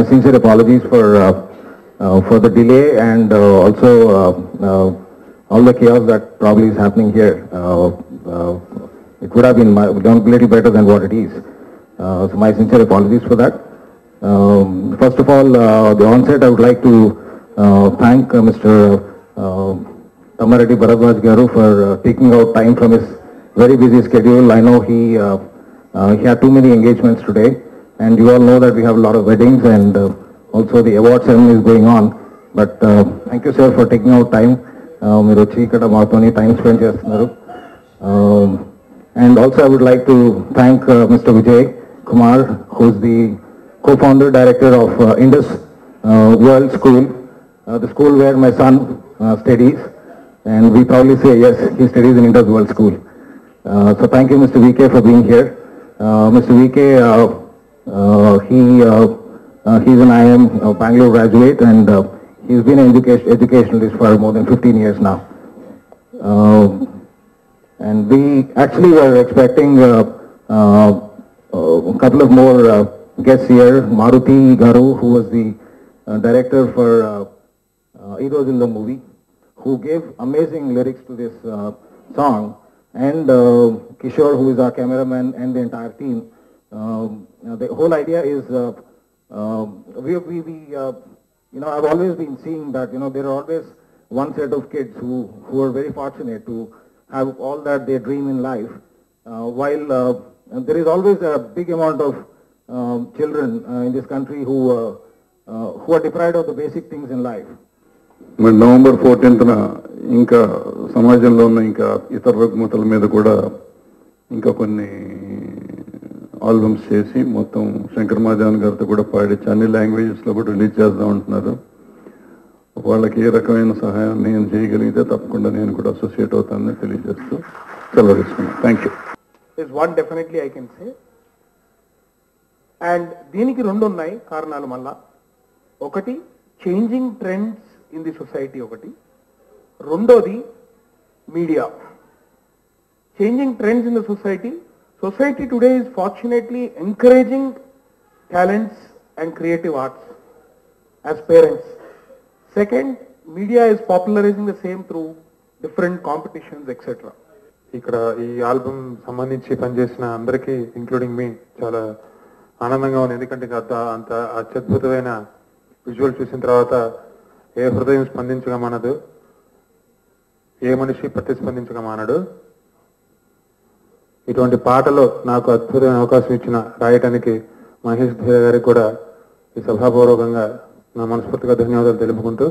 my sincere apologies for the delay and all the chaos that probably is happening here. It would have been done a little better than what it is. So my sincere apologies for that. First of all, the onset I would like to thank Mr. Tammareddy Bharadwaj Garu for taking out time from his very busy schedule. I know he had too many engagements today, and you all know that we have a lot of weddings and also the award ceremony is going on. But thank you, sir, for taking out time. మీరు వచ్చి ఇక్కడ మాతో time spend చేస్తున్నారు. And also I would like to thank Mr. Vijay Kumar, who is the co-founder director of Indus World School, the school where my son studies, and we proudly say yes, he studies in Indus World School. So thank you, Mr. VK, for being here. Mr. VK, he's an IIM Bangalore graduate, and he's been an educationalist for more than 15 years now. And we actually were expecting a couple of more guests here. Maruti Garu, who was the director for Heroes in the movie, who gave amazing lyrics to this song, and Kishore, who is our cameraman, and the entire team. The whole idea is, I've always been seeing that, there are always one set of kids who are very fortunate to have all that they dream in life, while there is always a big amount of children in this country who are deprived of the basic things in life. మరి November 14th ఇంకా సమాజంలో ఉన్న ఇంకా ఇతర రుగ్మతల మీద కూడా ఇంకా కొన్ని ఆల్బమ్స్ చేసి మొత్తం శంకర్ మహాదేవన్ గారితో కూడా పాడించి అన్ని లాంగ్వేజెస్లో కూడా రిలీజ్ చేద్దాం అంటున్నారు. వాళ్ళకి ఏ రకమైన సహాయం నేను చేయగలిగితే తప్పకుండా నేను కూడా అసోసియేట్ అవుతానని తెలియజేస్తూ సెలవు తీసుకున్నాను. Thank you. Is one definitely I can say. And దీనికి రెండు ఉన్నాయి కారణాలు. మళ్ళా ఒకటి changing trends in the society, ఒకటి రెండోది media. Changing trends in the society today is fortunately encouraging talents and creative arts as parents. Second, media is popularizing the same through different competitions, etc. ఇక్కడ ఈ album సంబంధించి పనిచేసిన అందరికీ including మీ చాలా ఆనందంగా ఉంది. ఎందుకంటే అంత అత్యద్భుతమైన విజువల్ చూసిన తర్వాత ఏ హృదయం స్పందించగా మానదు, ఏ మనిషి ప్రతిస్పందించగా మానడు. ఇటువంటి పాటలో నాకు అద్భుతమైన అవకాశం ఇచ్చిన రాయటానికి మహేష్ ధీర గారికి కూడా ఈ సభాపూర్వకంగా నా మనస్ఫూర్తిగా ధన్యవాదాలు తెలుపుకుంటూ